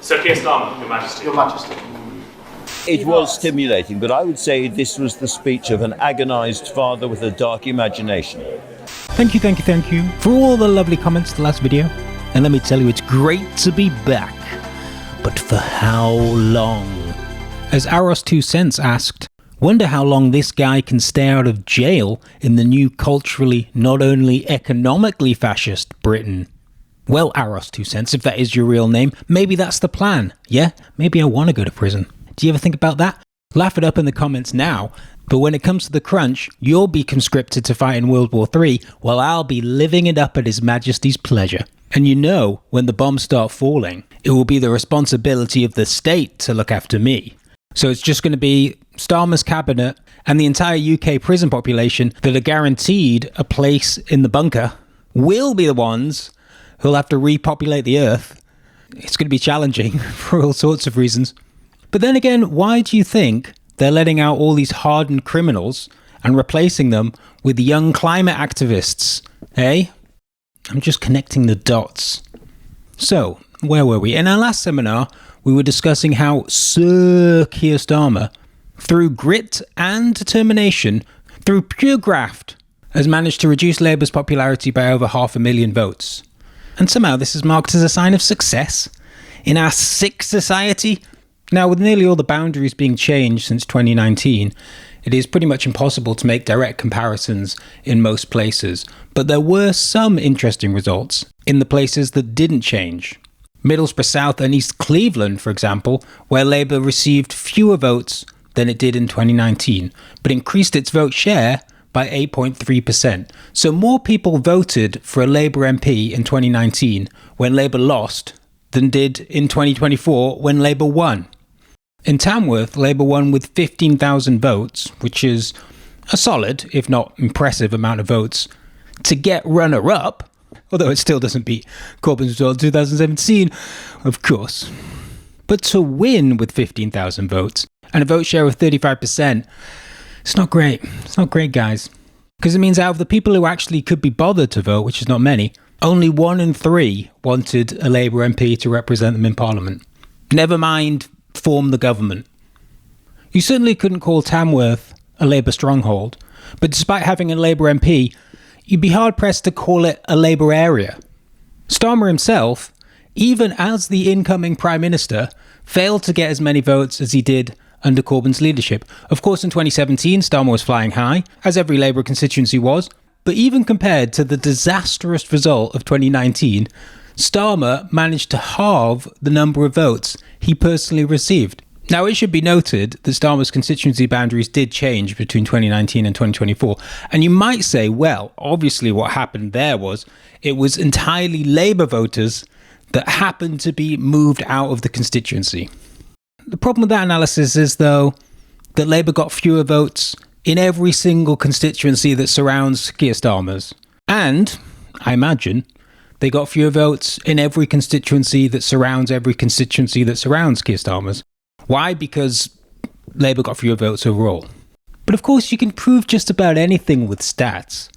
So Keir Starmer, Your Majesty. Your Majesty. It was stimulating, but I would say this was the speech of an agonised father with a dark imagination. Thank you for all the lovely comments to the last video. And let me tell you, it's great to be back. But for how long? As Aros2cents asked, wonder how long this guy can stay out of jail in the new culturally, not only economically fascist Britain. Well, Aros2cents, if that is your real name, maybe that's the plan. Yeah, maybe I want to go to prison. Do you ever think about that? Laugh it up in the comments now. But when it comes to the crunch, you'll be conscripted to fight in World War III, while I'll be living it up at His Majesty's pleasure. And you know, when the bombs start falling, it will be the responsibility of the state to look after me. So it's just going to be Starmer's cabinet and the entire UK prison population that are guaranteed a place in the bunker will be the ones who'll have to repopulate the earth. It's going to be challenging for all sorts of reasons. But then again, why do you think they're letting out all these hardened criminals and replacing them with young climate activists? Eh? I'm just connecting the dots. So, where were we? In our last seminar, we were discussing how Sir Keir Starmer, through grit and determination, through pure graft, has managed to reduce Labour's popularity by over 500,000 votes. And somehow this is marked as a sign of success in our sick society. Now, with nearly all the boundaries being changed since 2019, it is pretty much impossible to make direct comparisons in most places. But there were some interesting results in the places that didn't change. Middlesbrough South and East Cleveland, for example, where Labour received fewer votes than it did in 2019, but increased its vote share by 8.3%. So more people voted for a Labour MP in 2019 when Labour lost than did in 2024 when Labour won. In Tamworth, Labour won with 15,000 votes, which is a solid, if not impressive, amount of votes to get runner-up, although it still doesn't beat Corbyn's result in 2017, of course. But to win with 15,000 votes and a vote share of 35%, it's not great. It's not great, guys. Because it means out of the people who actually could be bothered to vote, which is not many, only 1 in 3 wanted a Labour MP to represent them in Parliament. Never mind form the government. You certainly couldn't call Tamworth a Labour stronghold, but despite having a Labour MP, you'd be hard-pressed to call it a Labour area. Starmer himself, even as the incoming Prime Minister, failed to get as many votes as he did under Corbyn's leadership. Of course, in 2017, Starmer was flying high, as every Labour constituency was, but even compared to the disastrous result of 2019, Starmer managed to halve the number of votes he personally received. Now, it should be noted that Starmer's constituency boundaries did change between 2019 and 2024, and you might say, well, obviously what happened there was it was entirely Labour voters that happened to be moved out of the constituency. The problem with that analysis is, though, that Labour got fewer votes in every single constituency that surrounds Keir Starmer's. And, I imagine, they got fewer votes in every constituency that surrounds Keir Starmer's. Why? Because Labour got fewer votes overall. But of course, you can prove just about anything with stats.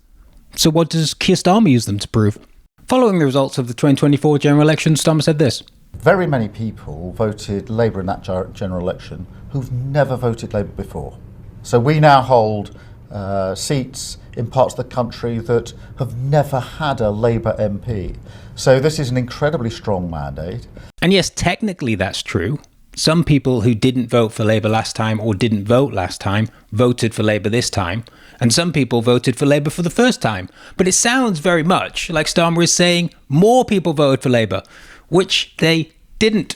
So what does Keir Starmer use them to prove? Following the results of the 2024 general election, Starmer said this. Very many people voted Labour in that general election who've never voted Labour before. So we now hold seats in parts of the country that have never had a Labour MP. So this is an incredibly strong mandate. And yes, technically that's true. Some people who didn't vote for Labour last time or didn't vote last time voted for Labour this time. And some people voted for Labour for the first time. But it sounds very much like Starmer is saying more people voted for Labour, which they didn't.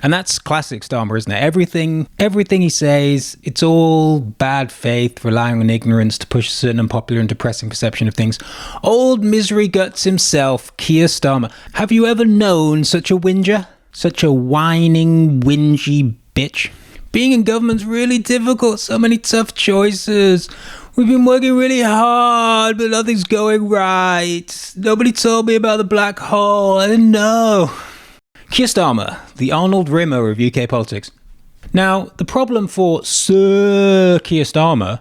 And that's classic Starmer, isn't it? Everything he says, it's all bad faith, relying on ignorance to push a certain unpopular and depressing perception of things. Old misery guts himself, Keir Starmer. Have you ever known such a whinger? Such a whining, whingy bitch? Being in government's really difficult. So many tough choices. We've been working really hard, but nothing's going right. Nobody told me about the black hole. I didn't know. Keir Starmer, the Arnold Rimmer of UK politics. Now, the problem for Sir Keir Starmer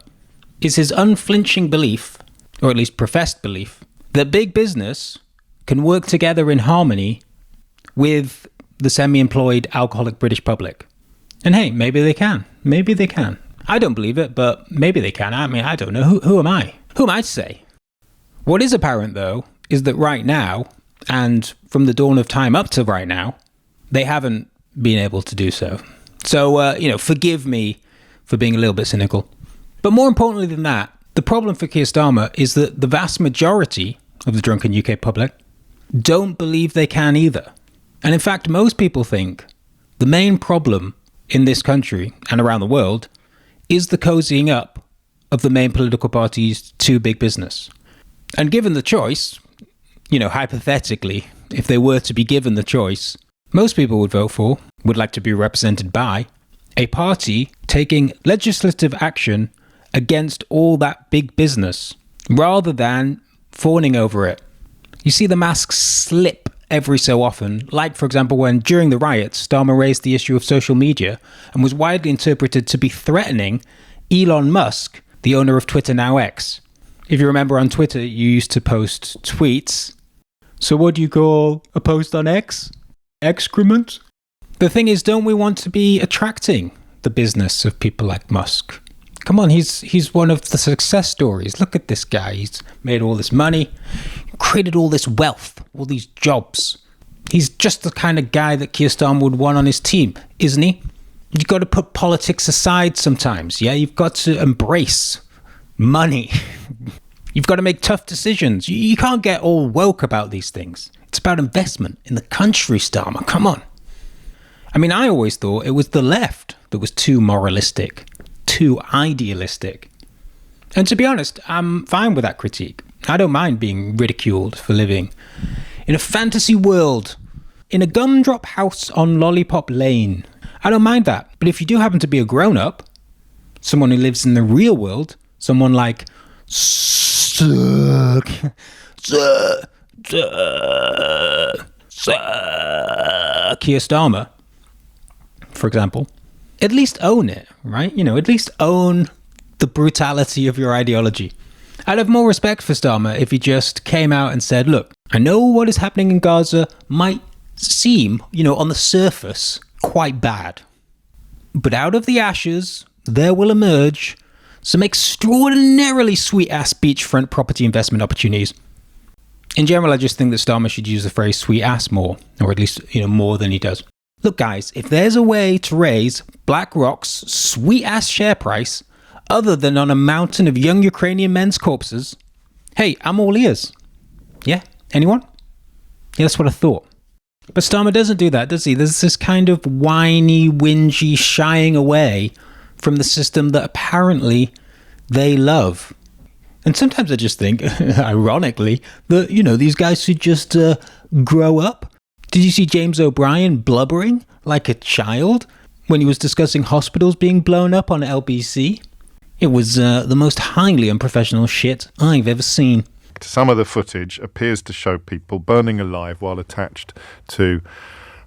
is his unflinching belief, or at least professed belief, that big business can work together in harmony with the semi-employed alcoholic British public. And hey, maybe they can. Maybe they can. I don't believe it, but maybe they can. I mean, I don't know. Who am I? Who am I to say? What is apparent, though, is that right now, and from the dawn of time up to right now, they haven't been able to do so. So, forgive me for being a little bit cynical. But more importantly than that, the problem for Keir Starmer is that the vast majority of the drunken UK public don't believe they can either. And in fact, most people think the main problem in this country and around the world is the cozying up of the main political parties to big business. And given the choice, hypothetically, if they were to be given the choice, most people would like to be represented by, a party taking legislative action against all that big business, rather than fawning over it. You see the masks slip every so often, like, for example, when during the riots, Starmer raised the issue of social media and was widely interpreted to be threatening Elon Musk, the owner of Twitter, now X. If you remember, on Twitter, you used to post tweets. So what do you call a post on X? Excrement? The thing is, don't we want to be attracting the business of people like Musk? Come on, he's one of the success stories. Look at this guy. He's made all this money, created all this wealth, all these jobs. He's just the kind of guy that Keir Starmer would want on his team, isn't he? You've got to put politics aside sometimes, yeah? You've got to embrace money. You've got to make tough decisions. You can't get all woke about these things. It's about investment in the country, Starmer. Come on. I mean, I always thought it was the left that was too moralistic, too idealistic. And to be honest, I'm fine with that critique. I don't mind being ridiculed for living in a fantasy world, in a gumdrop house on Lollipop Lane. I don't mind that. But if you do happen to be a grown-up, someone who lives in the real world, someone like Keir Starmer, for example, at least own it, right? At least own the brutality of your ideology. I'd have more respect for Starmer if he just came out and said, look, I know what is happening in Gaza might seem, on the surface, quite bad. But out of the ashes, there will emerge some extraordinarily sweet-ass beachfront property investment opportunities. In general, I just think that Starmer should use the phrase sweet-ass more, or at least, more than he does. Look, guys, if there's a way to raise BlackRock's sweet-ass share price other than on a mountain of young Ukrainian men's corpses, hey, I'm all ears. Yeah? Anyone? Yeah, that's what I thought. But Starmer doesn't do that, does he? There's this kind of whiny, whingy shying away from the system that apparently they love. And sometimes I just think, ironically, that, these guys should just grow up. Did you see James O'Brien blubbering like a child when he was discussing hospitals being blown up on LBC? It was the most highly unprofessional shit I've ever seen. Some of the footage appears to show people burning alive while attached to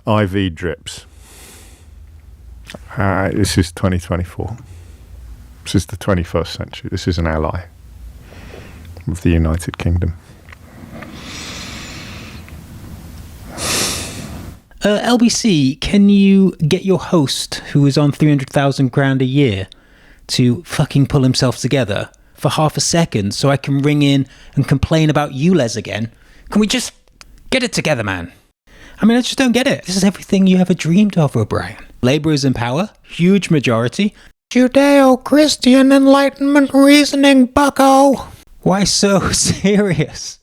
IV drips. This is 2024. This is the 21st century. This is an ally of the United Kingdom. LBC, can you get your host, who is on 300,000 grand a year, to fucking pull himself together for half a second so I can ring in and complain about ULEZ again? Can we just get it together, man? I mean, I just don't get it. This is everything you ever dreamed of, O'Brien. Labour is in power, huge majority. Judeo-Christian Enlightenment reasoning, bucko. Why so serious?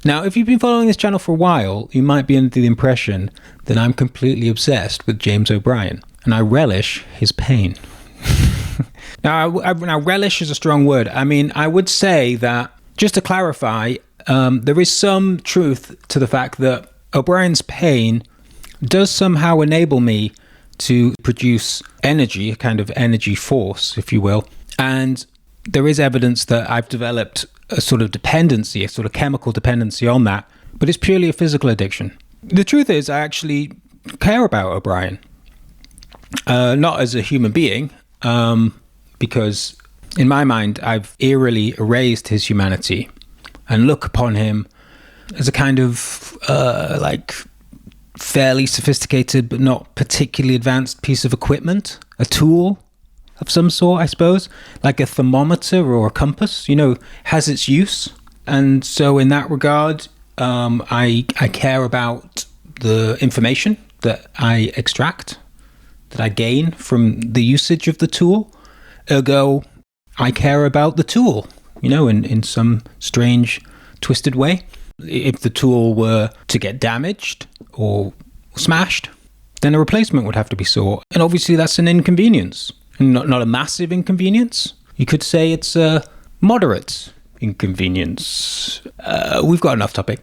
Now, if you've been following this channel for a while, you might be under the impression that I'm completely obsessed with James O'Brien, and I relish his pain. Now, relish is a strong word. I mean, I would say that, just to clarify, there is some truth to the fact that O'Brien's pain does somehow enable me to produce energy, a kind of energy force, if you will. And there is evidence that I've developed a sort of dependency, a sort of chemical dependency on that, but it's purely a physical addiction. The truth is, I actually care about O'Brien, not as a human being, because in my mind, I've eerily erased his humanity and look upon him as a kind of fairly sophisticated but not particularly advanced piece of equipment, a tool of some sort, I suppose, like a thermometer or a compass, has its use. And so in that regard, I care about the information that I extract, that I gain from the usage of the tool. Ergo, I care about the tool, in some strange, twisted way. If the tool were to get damaged or smashed, then a replacement would have to be sought. And obviously that's an inconvenience. Not a massive inconvenience. You could say it's a moderate inconvenience. We've got enough topic.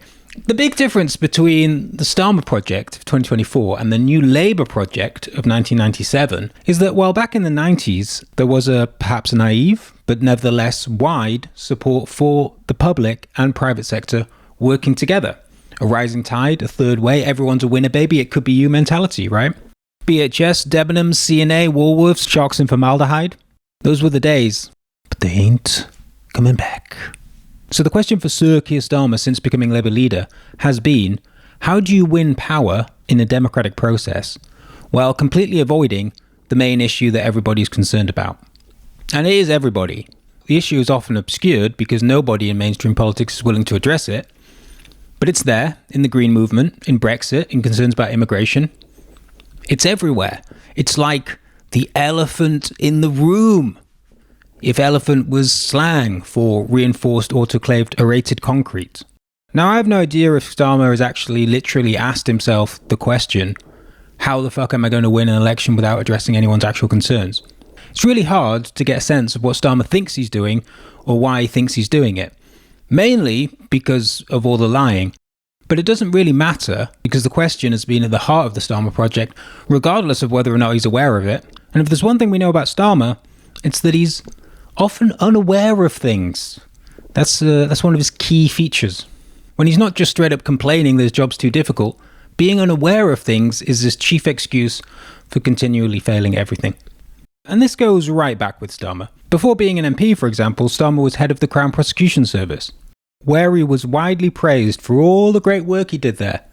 The big difference between the Starmer project of 2024 and the New Labour project of 1997 is that while back in the 90s there was perhaps a naive but nevertheless wide support for the public and private sector working together. A rising tide, a third way, everyone's a winner, baby, it could be you mentality, right? BHS, Debenhams, CNA, Woolworths, Sharks and Formaldehyde. Those were the days, but they ain't coming back. So the question for Sir Keir Starmer since becoming Labour leader has been, how do you win power in a democratic process while completely avoiding the main issue that everybody's concerned about? And it is everybody. The issue is often obscured because nobody in mainstream politics is willing to address it. But it's there, in the Green movement, in Brexit, in concerns about immigration. It's everywhere. It's like the elephant in the room. If elephant was slang for reinforced autoclaved aerated concrete. Now, I have no idea if Starmer has actually literally asked himself the question, how the fuck am I going to win an election without addressing anyone's actual concerns? It's really hard to get a sense of what Starmer thinks he's doing or why he thinks he's doing it. Mainly because of all the lying. But it doesn't really matter because the question has been at the heart of the Starmer project, regardless of whether or not he's aware of it. And if there's one thing we know about Starmer, it's that he's often unaware of things. That's one of his key features. When he's not just straight up complaining that his job's too difficult, being unaware of things is his chief excuse for continually failing everything. And this goes right back with Starmer. Before being an MP, for example, Starmer was head of the Crown Prosecution Service, where he was widely praised for all the great work he did there.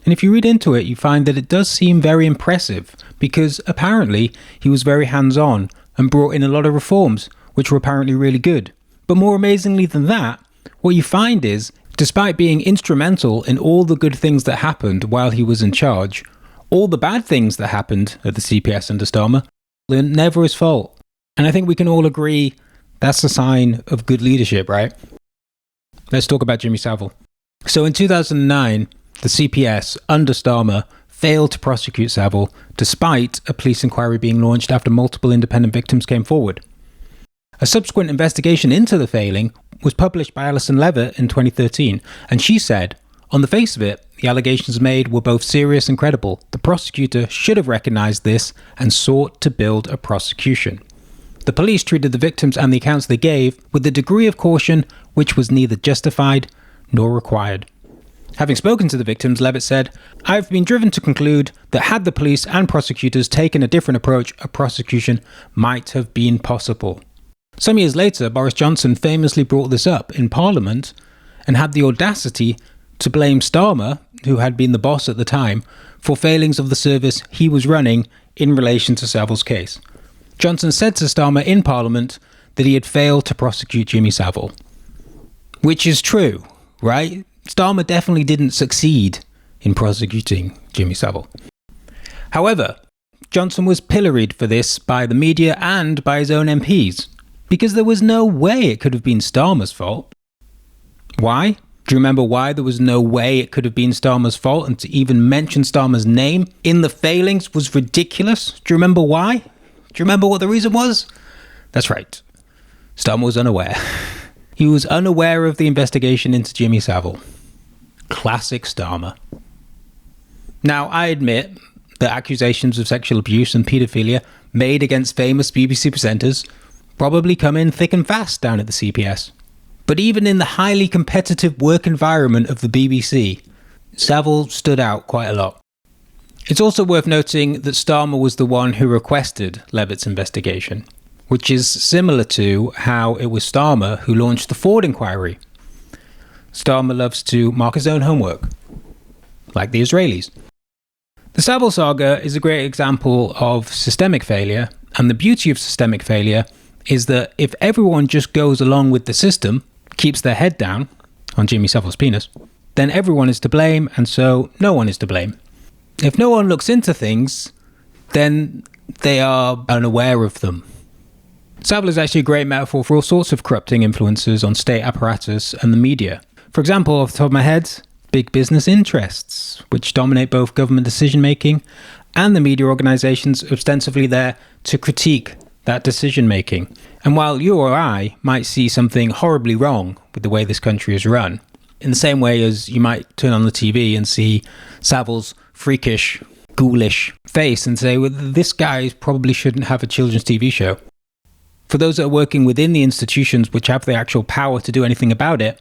And if you read into it, you find that it does seem very impressive, because apparently he was very hands-on and brought in a lot of reforms, which were apparently really good. But more amazingly than that, what you find is, despite being instrumental in all the good things that happened while he was in charge, all the bad things that happened at the CPS under Starmer were never his fault. And I think we can all agree that's a sign of good leadership, right? Let's talk about Jimmy Savile. So in 2009, the CPS under Starmer failed to prosecute Savile despite a police inquiry being launched after multiple independent victims came forward. A subsequent investigation into the failing was published by Alison Levitt in 2013, and she said, on the face of it, the allegations made were both serious and credible. The prosecutor should have recognised this and sought to build a prosecution. The police treated the victims and the accounts they gave with a degree of caution which was neither justified nor required. Having spoken to the victims, Levitt said, I've been driven to conclude that had the police and prosecutors taken a different approach, a prosecution might have been possible. Some years later, Boris Johnson famously brought this up in Parliament and had the audacity to blame Starmer, who had been the boss at the time, for failings of the service he was running in relation to Savile's case. Johnson said to Starmer in Parliament that he had failed to prosecute Jimmy Savile. Which is true, right? Starmer definitely didn't succeed in prosecuting Jimmy Savile. However, Johnson was pilloried for this by the media and by his own MPs, because there was no way it could have been Starmer's fault. Why? Do you remember why there was no way it could have been Starmer's fault, and to even mention Starmer's name in the failings was ridiculous? Do you remember why? Do you remember what the reason was? That's right. Starmer was unaware. He was unaware of the investigation into Jimmy Savile. Classic Starmer. Now, I admit that accusations of sexual abuse and paedophilia made against famous BBC presenters probably come in thick and fast down at the CPS. But even in the highly competitive work environment of the BBC, Savile stood out quite a lot. It's also worth noting that Starmer was the one who requested Levitt's investigation, which is similar to how it was Starmer who launched the Ford inquiry. Starmer loves to mark his own homework, like the Israelis. The Savile saga is a great example of systemic failure, and the beauty of systemic failure is that if everyone just goes along with the system, keeps their head down on Jimmy Savile's penis, then everyone is to blame, and so no one is to blame. If no one looks into things, then they are unaware of them. Savile is actually a great metaphor for all sorts of corrupting influences on state apparatus and the media. For example, off the top of my head, big business interests, which dominate both government decision-making and the media organisations ostensibly there to critique that decision-making. And while you or I might see something horribly wrong with the way this country is run, in the same way as you might turn on the TV and see Savile's freakish, ghoulish face and say, well, this guy probably shouldn't have a children's TV show. For those that are working within the institutions which have the actual power to do anything about it,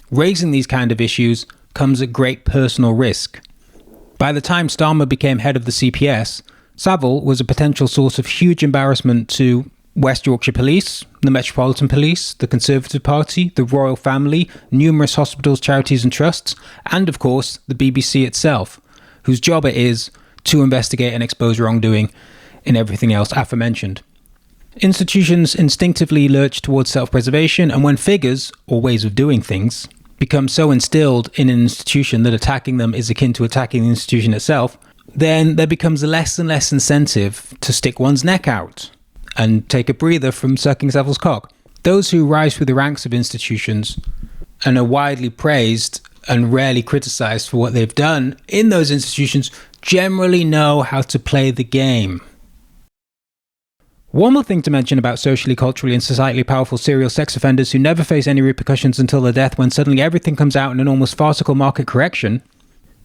raising these kind of issues comes at great personal risk. By the time Starmer became head of the CPS, Savile was a potential source of huge embarrassment to West Yorkshire Police, the Metropolitan Police, the Conservative Party, the Royal Family, numerous hospitals, charities and trusts, and of course the BBC itself, whose job it is to investigate and expose wrongdoing in everything else aforementioned. Institutions instinctively lurch towards self-preservation, and when figures, or ways of doing things, become so instilled in an institution that attacking them is akin to attacking the institution itself, then there becomes less and less incentive to stick one's neck out and take a breather from sucking Savile's cock. Those who rise through the ranks of institutions and are widely praised and rarely criticised for what they've done in those institutions generally know how to play the game. One more thing to mention about socially, culturally and societally powerful serial sex offenders who never face any repercussions until their death when suddenly everything comes out in an almost farcical market correction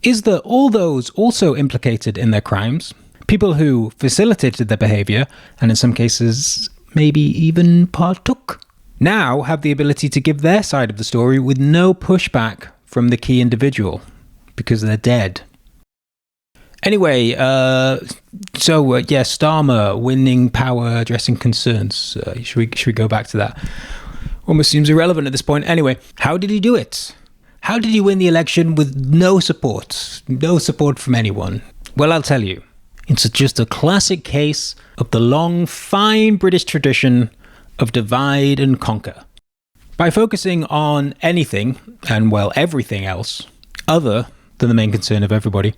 is that all those also implicated in their crimes, people who facilitated their behaviour and in some cases maybe even partook, now have the ability to give their side of the story with no pushback from the key individual because they're dead. Anyway, Starmer winning power addressing concerns. Should we go back to that? Almost seems irrelevant at this point. Anyway, how did he do it? How did he win the election with no support? No support from anyone? Well, I'll tell you. It's just a classic case of the long, fine British tradition of divide and conquer. By focusing on anything, and well, everything else, other than the main concern of everybody,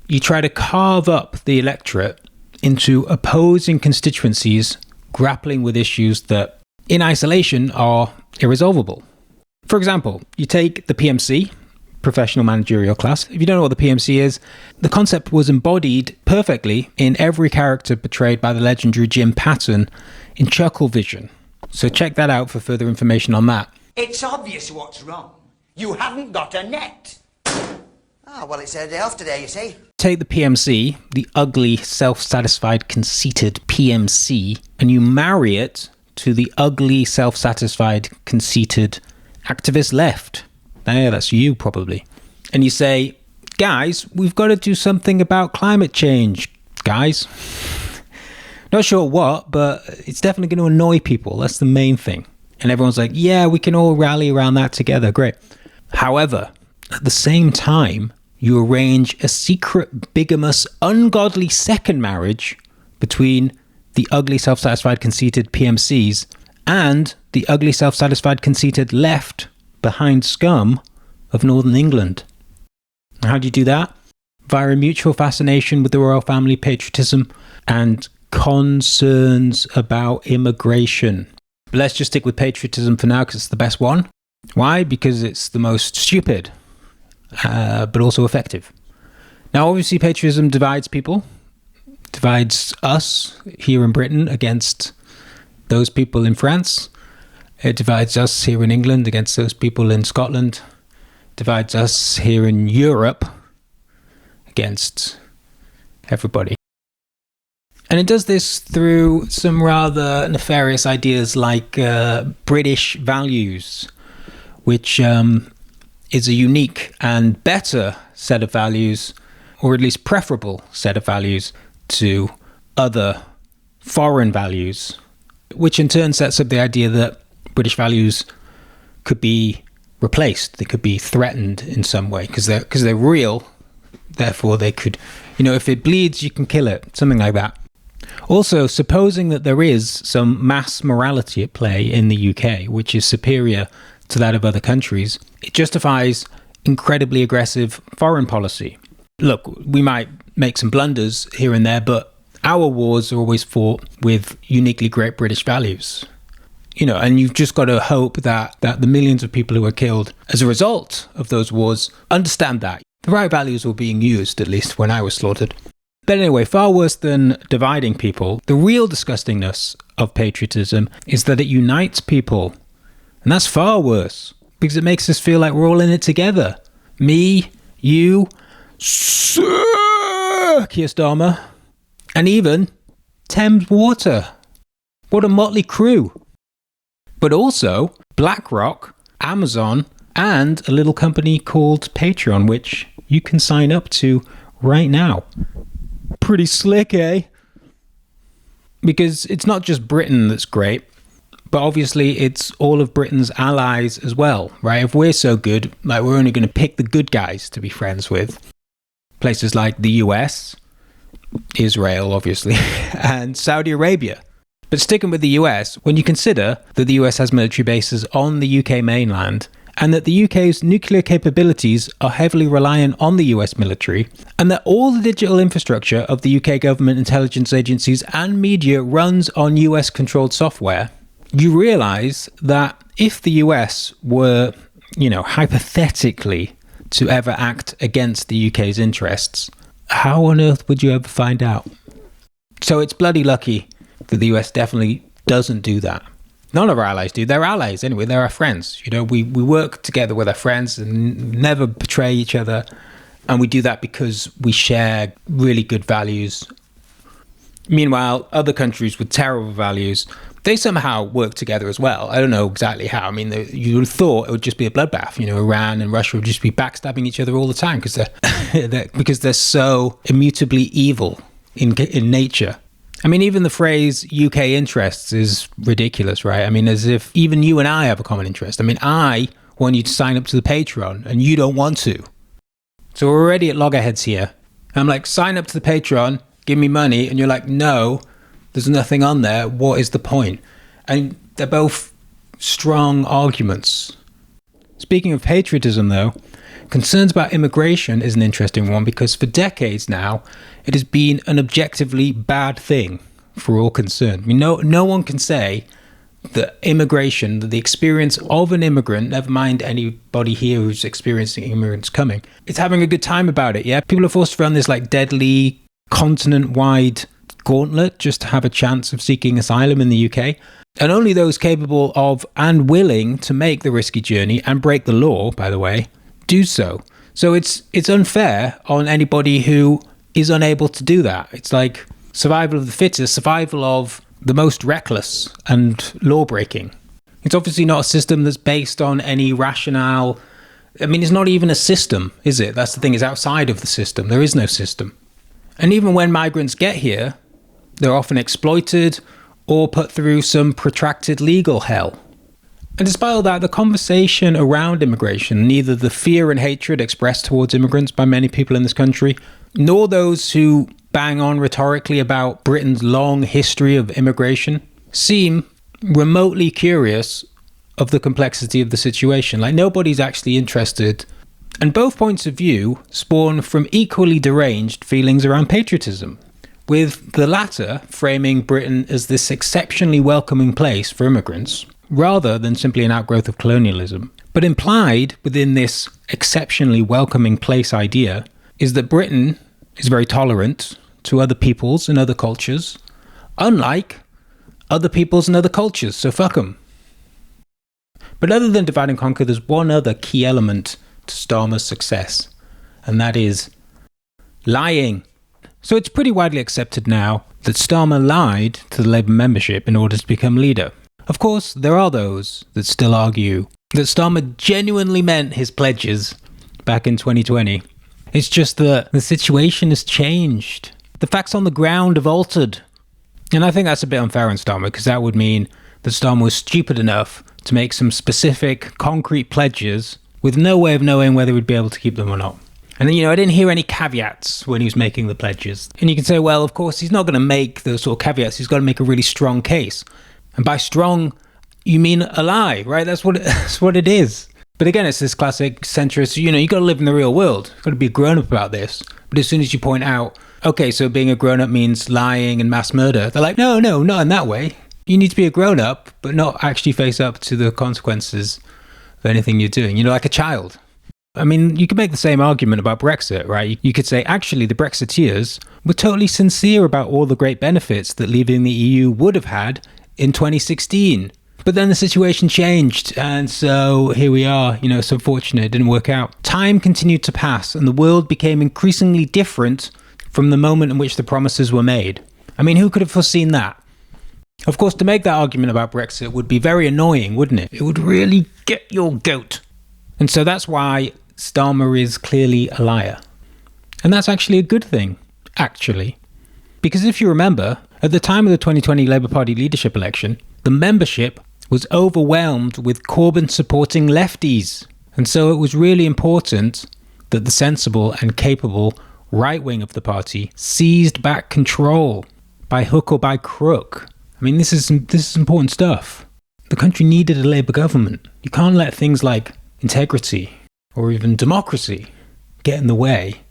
you try to carve up the electorate into opposing constituencies grappling with issues that, in isolation, are irresolvable. For example, you take the PMC, professional managerial class. If you don't know what the PMC is, the concept was embodied perfectly in every character portrayed by the legendary Jim Patton in Chucklevision. So check that out for further information on that. It's obvious what's wrong. You haven't got a net. Ah, well, it's a day off today, you see. Take the PMC, the ugly, self-satisfied, conceited PMC, and you marry it to the ugly, self-satisfied, conceited activist left. Yeah, that's you, probably. And you say, guys, we've got to do something about climate change, guys. Not sure what, but it's definitely going to annoy people. That's the main thing. And everyone's like, yeah, we can all rally around that together. Great. However, at the same time, you arrange a secret, bigamous, ungodly second marriage between the ugly, self-satisfied, conceited PMCs and the ugly, self-satisfied, conceited left behind scum of Northern England. How do you do that? Via a mutual fascination with the royal family, patriotism, and concerns about immigration. But let's just stick with patriotism for now because it's the best one. Why? Because it's the most stupid, but also effective. Now, obviously, patriotism divides people, divides us here in Britain against those people in France. It divides us here in England against those people in Scotland. It divides us here in Europe against everybody. And it does this through some rather nefarious ideas like British values, which is a unique and better set of values, or at least preferable set of values to other foreign values, which in turn sets up the idea that British values could be replaced, they could be threatened in some way, because they're real, Therefore, they could, if it bleeds, you can kill it. Something like that. Also, supposing that there is some mass morality at play in the UK, which is superior to that of other countries, it justifies incredibly aggressive foreign policy. Look, we might make some blunders here and there, but our wars are always fought with uniquely great British values. And you've just got to hope that the millions of people who were killed as a result of those wars understand that. The right values were being used, at least when I was slaughtered. But anyway, far worse than dividing people, the real disgustingness of patriotism is that it unites people. And that's far worse, because it makes us feel like we're all in it together. Me, you, Sir Keir Starmer, and even Thames Water. What a motley crew. But also BlackRock, Amazon, and a little company called Patreon, which you can sign up to right now. Pretty slick, eh? Because it's not just Britain that's great, but obviously it's all of Britain's allies as well, right? If we're so good, like, we're only going to pick the good guys to be friends with. Places like the US, Israel, obviously, and Saudi Arabia. But sticking with the US, when you consider that the US has military bases on the UK mainland, and that the UK's nuclear capabilities are heavily reliant on the US military, and that all the digital infrastructure of the UK government, intelligence agencies and media runs on US-controlled software, you realise that if the US were, hypothetically to ever act against the UK's interests, how on earth would you ever find out? So it's bloody lucky that the US definitely doesn't do that. None of our allies do. They're allies anyway. They're our friends. We work together with our friends and never betray each other. And we do that because we share really good values. Meanwhile, other countries with terrible values, they somehow work together as well. I don't know exactly how. I mean, you would have thought it would just be a bloodbath. Iran and Russia would just be backstabbing each other all the time because they're so immutably evil in nature. I mean, even the phrase UK interests is ridiculous, right? I mean, as if even you and I have a common interest. I mean, I want you to sign up to the Patreon and you don't want to. So we're already at loggerheads here. I'm like, sign up to the Patreon, give me money. And you're like, no, there's nothing on there. What is the point? And they're both strong arguments. Speaking of patriotism, though, concerns about immigration is an interesting one because for decades now, it has been an objectively bad thing for all concerned. I mean, no one can say that immigration, that the experience of an immigrant, never mind anybody here who's experiencing immigrants coming, it's having a good time about it, yeah? People are forced to run this like deadly continent-wide gauntlet just to have a chance of seeking asylum in the UK. And only those capable of and willing to make the risky journey and break the law, by the way, do so. So it's unfair on anybody who is unable to do that. It's like survival of the fittest, survival of the most reckless and law-breaking. It's obviously not a system that's based on any rationale. I mean, it's not even a system, is it? That's the thing, it's outside of the system. There is no system. And even when migrants get here, they're often exploited or put through some protracted legal hell. And despite all that, the conversation around immigration, neither the fear and hatred expressed towards immigrants by many people in this country, nor those who bang on rhetorically about Britain's long history of immigration, seem remotely curious of the complexity of the situation. Like, nobody's actually interested. And both points of view spawn from equally deranged feelings around patriotism, with the latter framing Britain as this exceptionally welcoming place for immigrants, rather than simply an outgrowth of colonialism. But implied within this exceptionally welcoming place idea is that Britain is very tolerant to other peoples and other cultures, unlike other peoples and other cultures, so fuck them. But other than divide and conquer, there's one other key element to Starmer's success, and that is lying. So it's pretty widely accepted now that Starmer lied to the Labour membership in order to become leader. Of course, there are those that still argue that Starmer genuinely meant his pledges back in 2020. It's just that the situation has changed. The facts on the ground have altered. And I think that's a bit unfair on Starmer, because that would mean that Starmer was stupid enough to make some specific, concrete pledges with no way of knowing whether he'd be able to keep them or not. And then, I didn't hear any caveats when he was making the pledges. And you can say, well, of course, he's not going to make those sort of caveats. He's got to make a really strong case. And by strong, you mean a lie, right? That's what it is. But again, it's this classic centrist, you got to live in the real world. You've got to be a grown-up about this. But as soon as you point out, okay, so being a grown-up means lying and mass murder, they're like, no, not in that way. You need to be a grown-up, but not actually face up to the consequences of anything you're doing. Like a child. I mean, you could make the same argument about Brexit, right? You could say, actually, the Brexiteers were totally sincere about all the great benefits that leaving the EU would have had in 2016. But then the situation changed, and so here we are. It's unfortunate it didn't work out. Time continued to pass, and the world became increasingly different from the moment in which the promises were made. I mean, who could have foreseen that? Of course, to make that argument about Brexit would be very annoying, wouldn't it? It would really get your goat. And so that's why Starmer is clearly a liar. And that's actually a good thing, actually. Because if you remember, at the time of the 2020 Labour Party leadership election, the membership was overwhelmed with Corbyn-supporting lefties. And so it was really important that the sensible and capable right wing of the party seized back control by hook or by crook. I mean, this is important stuff. The country needed a Labour government. You can't let things like integrity or even democracy get in the way.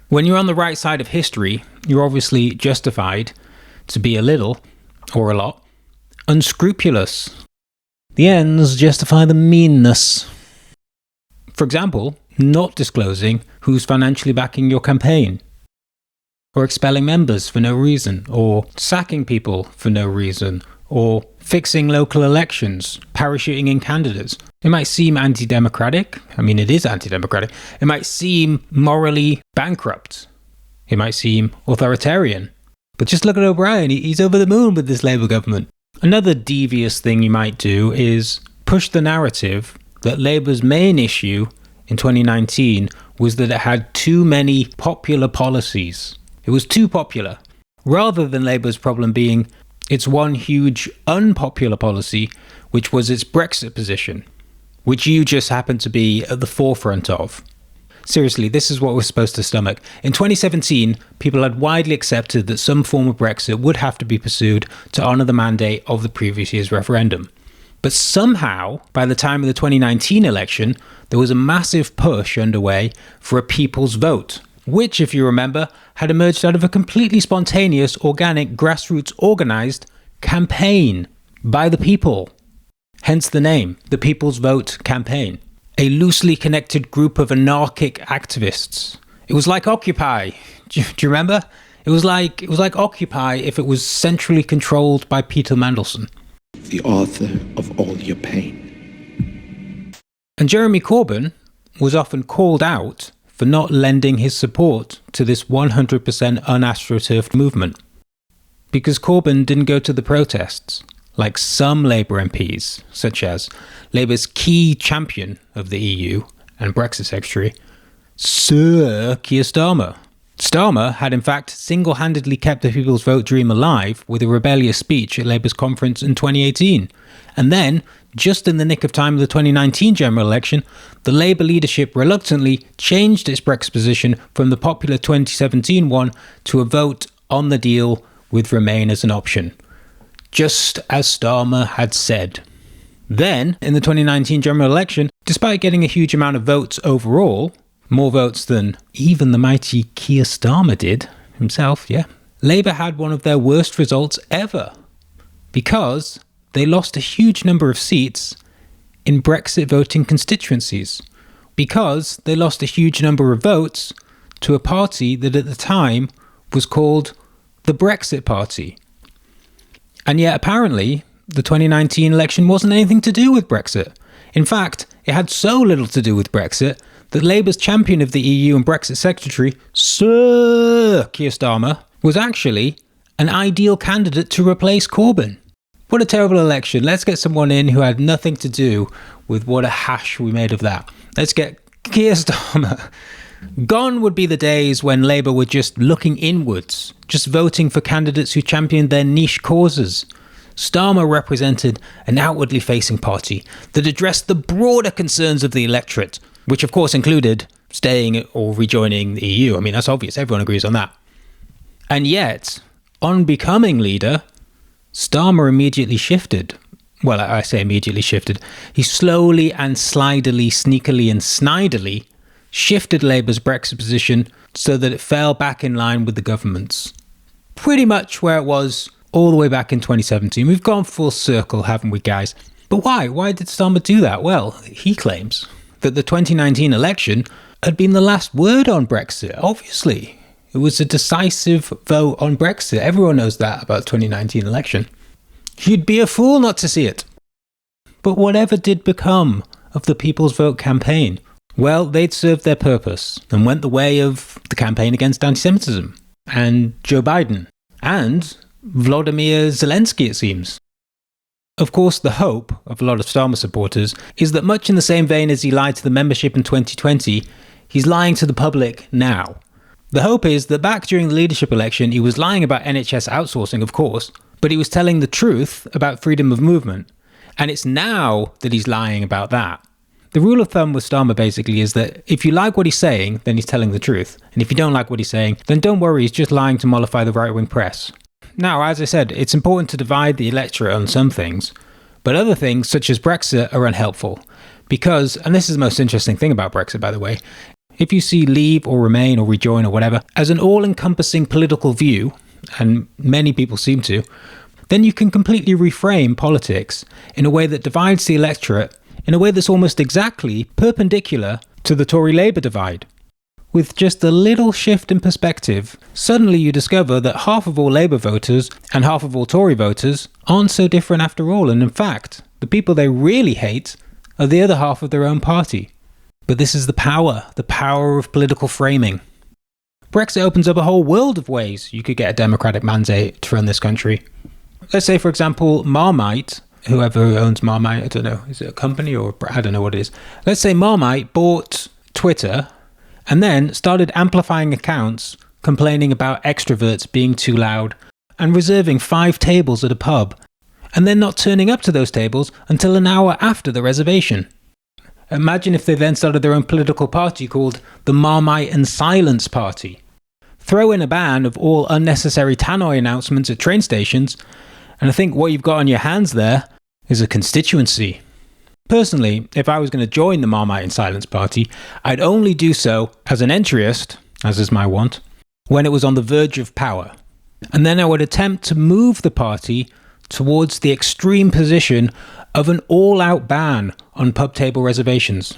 When you're on the right side of history, you're obviously justified to be a little, or a lot, unscrupulous. The ends justify the meanness. For example, not disclosing who's financially backing your campaign, or expelling members for no reason, or sacking people for no reason, or fixing local elections, parachuting in candidates. It might seem anti-democratic. I mean, it is anti-democratic. It might seem morally bankrupt. It might seem authoritarian. But just look at O'Brien. He's over the moon with this Labour government. Another devious thing you might do is push the narrative that Labour's main issue in 2019 was that it had too many popular policies. It was too popular, rather than Labour's problem being its one huge unpopular policy, which was its Brexit position, which you just happened to be at the forefront of. Seriously, this is what we're supposed to stomach. In 2017, people had widely accepted that some form of Brexit would have to be pursued to honour the mandate of the previous year's referendum. But somehow, by the time of the 2019 election, there was a massive push underway for a people's vote, which, if you remember, had emerged out of a completely spontaneous, organic, grassroots organised campaign by the people. Hence the name, the People's Vote Campaign. A loosely connected group of anarchic activists. It was like Occupy. Do you remember? It was like Occupy if it was centrally controlled by Peter Mandelson. The author of all your pain. And Jeremy Corbyn was often called out for not lending his support to this 100% unastroturfed movement. Because Corbyn didn't go to the protests, like some Labour MPs, such as Labour's key champion of the EU and Brexit Secretary, Sir Keir Starmer. Starmer had in fact single-handedly kept the People's Vote dream alive with a rebellious speech at Labour's conference in 2018. And then, just in the nick of time of the 2019 general election, the Labour leadership reluctantly changed its Brexit position from the popular 2017 one to a vote on the deal with Remain as an option, just as Starmer had said. Then, in the 2019 general election, despite getting a huge amount of votes overall, more votes than even the mighty Keir Starmer did himself, Labour had one of their worst results ever, because they lost a huge number of seats in Brexit voting constituencies, because they lost a huge number of votes to a party that at the time was called the Brexit Party. And yet apparently the 2019 election wasn't anything to do with Brexit. In fact, it had so little to do with Brexit that Labour's champion of the EU and Brexit Secretary, Sir Keir Starmer, was actually an ideal candidate to replace Corbyn. What a terrible election. Let's get someone in who had nothing to do with what a hash we made of that. Let's get Keir Starmer. Gone would be the days when Labour were just looking inwards, just voting for candidates who championed their niche causes. Starmer represented an outwardly facing party that addressed the broader concerns of the electorate, which of course included staying or rejoining the EU. I mean, that's obvious. Everyone agrees on that. And yet, on becoming leader, Starmer immediately shifted. Well, I say immediately shifted. He slowly and slidily, sneakily and snidely shifted Labour's Brexit position so that it fell back in line with the government's. Pretty much where it was all the way back in 2017. We've gone full circle, haven't we, guys? But why? Why did Starmer do that? Well, he claims that the 2019 election had been the last word on Brexit. Obviously, it was a decisive vote on Brexit. Everyone knows that about the 2019 election. You'd be a fool not to see it. But whatever did become of the People's Vote campaign? Well, they'd served their purpose and went the way of the campaign against anti-Semitism and Joe Biden and Volodymyr Zelensky, it seems. Of course, the hope of a lot of Starmer supporters is that much in the same vein as he lied to the membership in 2020, he's lying to the public now. The hope is that back during the leadership election, he was lying about NHS outsourcing, of course, but he was telling the truth about freedom of movement. And it's now that he's lying about that. The rule of thumb with Starmer basically is that if you like what he's saying, then he's telling the truth. And if you don't like what he's saying, then don't worry, he's just lying to mollify the right-wing press. Now, as I said, it's important to divide the electorate on some things, but other things, such as Brexit, are unhelpful. Because, and this is the most interesting thing about Brexit, by the way, if you see leave or remain or rejoin or whatever as an all-encompassing political view, and many people seem to, then you can completely reframe politics in a way that divides the electorate in a way that's almost exactly perpendicular to the Tory-Labour divide. With just a little shift in perspective, suddenly you discover that half of all Labour voters and half of all Tory voters aren't so different after all, and in fact, the people they really hate are the other half of their own party. But this is the power of political framing. Brexit opens up a whole world of ways you could get a democratic mandate to run this country. Let's say, for example, Marmite, whoever owns Marmite, I don't know, is it a company or I don't know what it is. Let's say Marmite bought Twitter and then started amplifying accounts complaining about extroverts being too loud and reserving 5 tables at a pub and then not turning up to those tables until an hour after the reservation. Imagine if they then started their own political party called the Marmite and Silence Party. Throw in a ban of all unnecessary tannoy announcements at train stations, and I think what you've got on your hands there is a constituency. Personally, if I was going to join the Marmite and Silence Party, I'd only do so as an entryist, as is my wont, when it was on the verge of power. And then I would attempt to move the party towards the extreme position of an all-out ban on pub table reservations,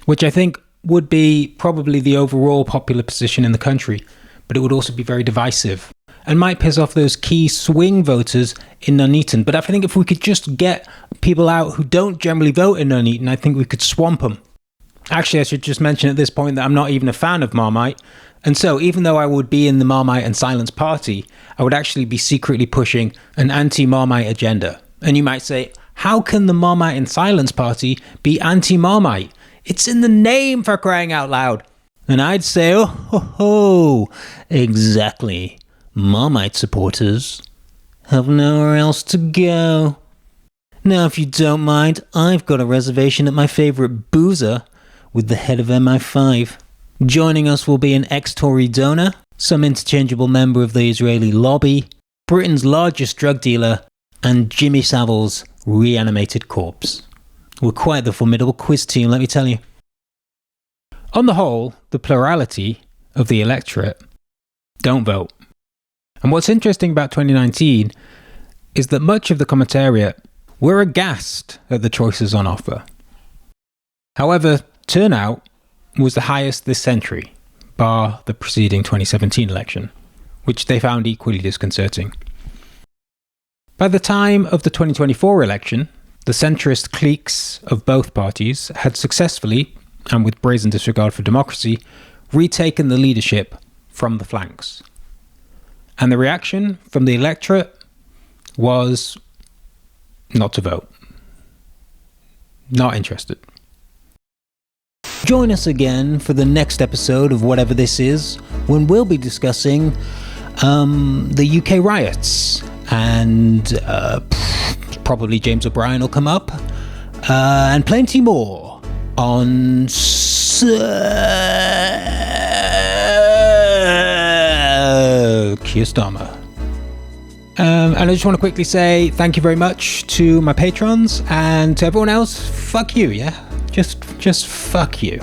which I think would be probably the overall popular position in the country, but it would also be very divisive and might piss off those key swing voters in Nuneaton. But I think if we could just get people out who don't generally vote in Nuneaton, I think we could swamp them. Actually, I should just mention at this point that I'm not even a fan of Marmite. And so even though I would be in the Marmite and Silence Party, I would actually be secretly pushing an anti-Marmite agenda. And you might say, how can the Marmite and Silence Party be anti-Marmite? It's in the name, for crying out loud. And I'd say, oh, ho, ho, exactly. Marmite supporters have nowhere else to go. Now, if you don't mind, I've got a reservation at my favourite boozer with the head of MI5. Joining us will be an ex-Tory donor, some interchangeable member of the Israeli lobby, Britain's largest drug dealer, and Jimmy Savile's reanimated corpse. We're quite the formidable quiz team, let me tell you. On the whole, the plurality of the electorate don't vote. And what's interesting about 2019 is that much of the commentariat were aghast at the choices on offer. However, turnout was the highest this century, bar the preceding 2017 election, which they found equally disconcerting. By the time of the 2024 election, the centrist cliques of both parties had successfully, and with brazen disregard for democracy, retaken the leadership from the flanks. And the reaction from the electorate was not to vote. Not interested. Join us again for the next episode of whatever this is, when we'll be discussing the UK riots, and probably James O'Brien will come up, and plenty more on Keir Starmer. And I just want to quickly say thank you very much to my patrons, and to everyone else, fuck you, yeah? Just fuck you.